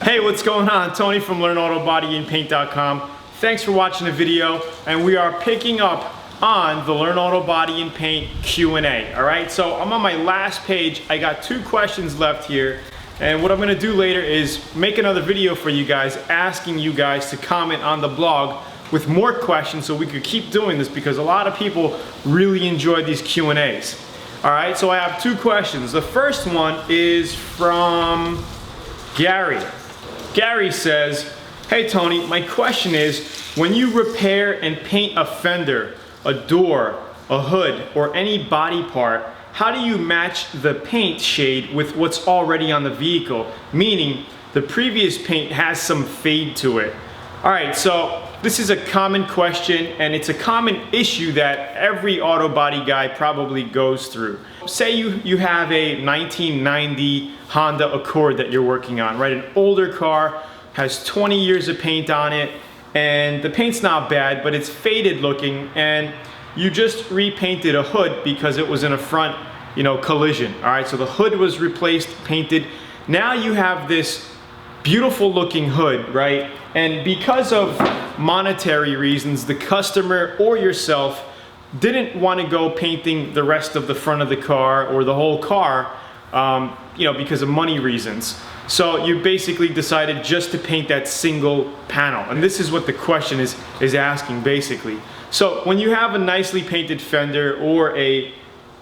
Hey, what's going on? Tony from LearnAutoBodyAndPaint.com. Thanks for watching the video, and we are picking up on the Learn Auto Body and Paint Q&A. All right, so I'm on my last page. I got 2 questions left here, and what I'm gonna do later is make another video for you guys, asking you guys to comment on the blog with more questions so we could keep doing this, because a lot of people really enjoy these Q&As. All right, so I have 2 questions. The first one is from Gary. Gary says, hey Tony, my question is, when you repair and paint a fender, a door, a hood, or any body part, how do you match the paint shade with what's already on the vehicle? Meaning, the previous paint has some fade to it. All right, so this is a common question, and it's a common issue that every auto body guy probably goes through. Say you have a 1990 Honda Accord that you're working on, right? An older car, has 20 years of paint on it, and the paint's not bad, but it's faded looking, and you just repainted a hood because it was in a front, collision. All right, so the hood was replaced, painted. Now you have this beautiful looking hood, right? And because of monetary reasons, the customer or yourself didn't want to go painting the rest of the front of the car or the whole car, because of money reasons. So you basically decided just to paint that single panel. And this is what the question is asking basically. So when you have a nicely painted fender or a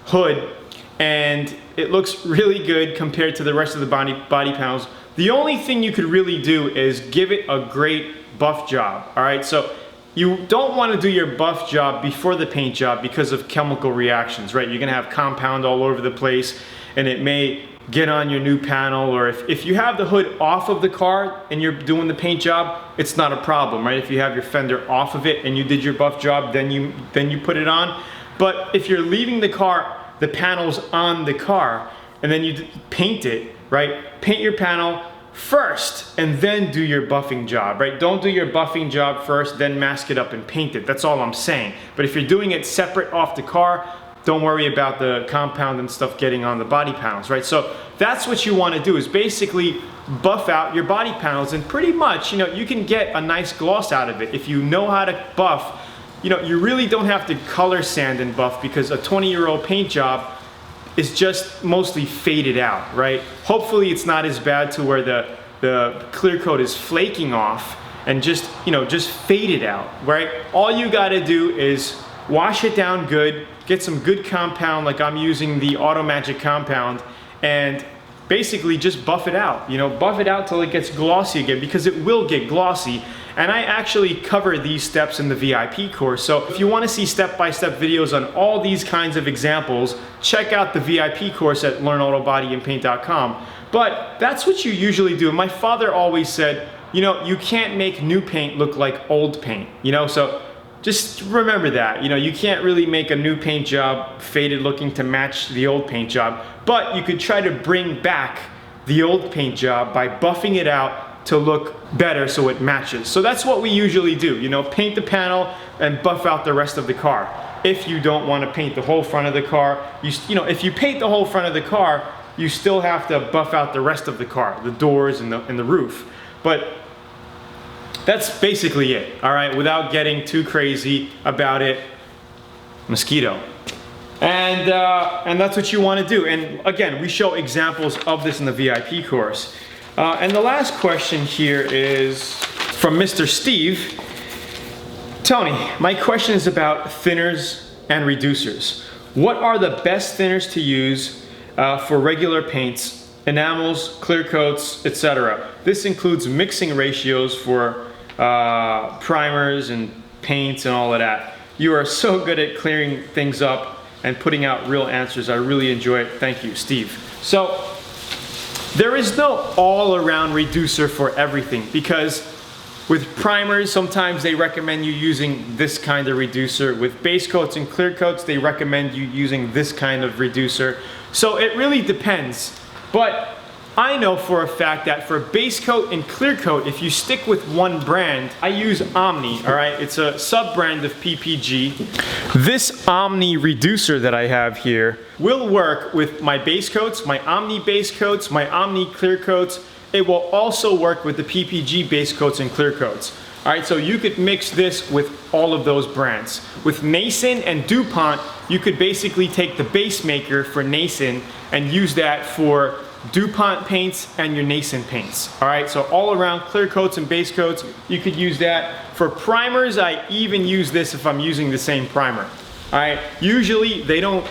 hood and it looks really good compared to the rest of the body panels, the only thing you could really do is give it a great buff job. All right, so you don't want to do your buff job before the paint job because of chemical reactions, right? You're gonna have compound all over the place, and it may get on your new panel. Or if you have the hood off of the car and you're doing the paint job, it's not a problem, right? If you have your fender off of it and you did your buff job, then you put it on. But if you're leaving the car, the panel's on the car, and then you paint it, right? Paint your panel first and then do your buffing job, right? Don't do your buffing job first, then mask it up and paint it. That's all I'm saying. But if you're doing it separate off the car, don't worry about the compound and stuff getting on the body panels, right? So that's what you want to do, is basically buff out your body panels, and pretty much, you can get a nice gloss out of it. If you know how to buff, you really don't have to color sand and buff, because a 20-year-old paint job is just mostly faded out, right? Hopefully it's not as bad to where the clear coat is flaking off and just faded out, right? All you gotta do is wash it down good, get some good compound, like I'm using the Auto Magic compound, and basically just buff it out. Buff it out till it gets glossy again, because it will get glossy. And I actually cover these steps in the VIP course. So if you want to see step-by-step videos on all these kinds of examples, check out the VIP course at LearnAutoBodyAndPaint.com. But that's what you usually do. My father always said, you can't make new paint look like old paint. So just remember that. You can't really make a new paint job faded looking to match the old paint job, but you could try to bring back the old paint job by buffing it out to look better so it matches. So that's what we usually do, paint the panel and buff out the rest of the car. If you don't want to paint the whole front of the car, if you paint the whole front of the car, you still have to buff out the rest of the car, the doors and the roof. But that's basically it, all right, without getting too crazy about it. Mosquito. And that's what you want to do. And again, we show examples of this in the VIP course. And the last question here is from Mr. Steve. Tony, my question is about thinners and reducers. What are the best thinners to use for regular paints, enamels, clear coats, etc.? This includes mixing ratios for primers and paints and all of that. You are so good at clearing things up and putting out real answers. I really enjoy it. Thank you, Steve. So there is no all-around reducer for everything, because with primers, sometimes they recommend you using this kind of reducer. With base coats and clear coats, they recommend you using this kind of reducer. So it really depends. But I know for a fact that for base coat and clear coat, if you stick with one brand, I use Omni, all right? It's a sub-brand of PPG. This Omni reducer that I have here will work with my base coats, my Omni base coats, my Omni clear coats, it will also work with the PPG base coats and clear coats. All right, so you could mix this with all of those brands. With Nason and DuPont, you could basically take the base maker for Nason and use that for DuPont paints and your Nason paints. All right, so all around clear coats and base coats, you could use that. For primers, I even use this if I'm using the same primer. All right, usually they don't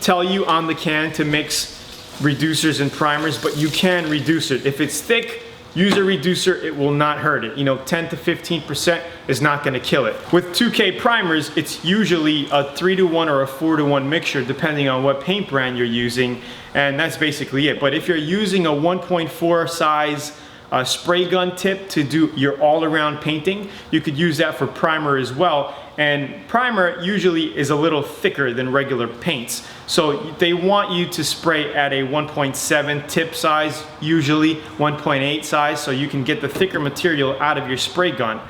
tell you on the can to mix reducers and primers, but you can reduce it. If it's thick, use a reducer, it will not hurt it. 10 to 15% is not gonna kill it. With 2K primers, it's usually a 3-to-1 or a 4-to-1 mixture, depending on what paint brand you're using, and that's basically it. But if you're using a 1.4 size spray gun tip to do your all-around painting, you could use that for primer as well. And primer usually is a little thicker than regular paints. So they want you to spray at a 1.7 tip size, usually 1.8 size, so you can get the thicker material out of your spray gun.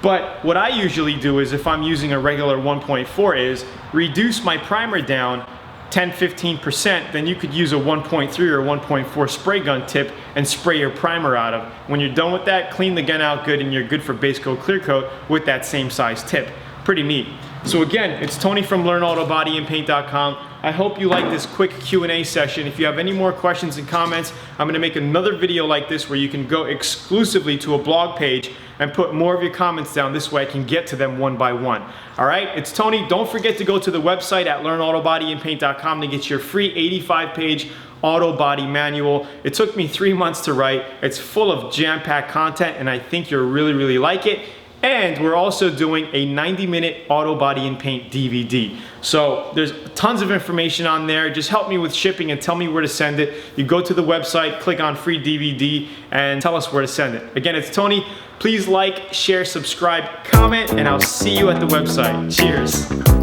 But what I usually do is, if I'm using a regular 1.4, is reduce my primer down 10-15%, then you could use a 1.3 or 1.4 spray gun tip and spray your primer out of. When you're done with that, clean the gun out good and you're good for base coat, clear coat with that same size tip. Pretty neat. So again, it's Tony from LearnAutoBodyAndPaint.com. I hope you like this quick Q&A session. If you have any more questions and comments, I'm gonna make another video like this where you can go exclusively to a blog page and put more of your comments down. This way I can get to them one by one. All right, it's Tony. Don't forget to go to the website at LearnAutoBodyAndPaint.com to get your free 85-page auto body manual. It took me 3 months to write. It's full of jam-packed content, and I think you'll really like it. And we're also doing a 90-minute auto body and paint DVD. So there's tons of information on there. Just help me with shipping and tell me where to send it. You go to the website, click on free DVD, and tell us where to send it. Again, it's Tony. Please like, share, subscribe, comment, and I'll see you at the website. Cheers.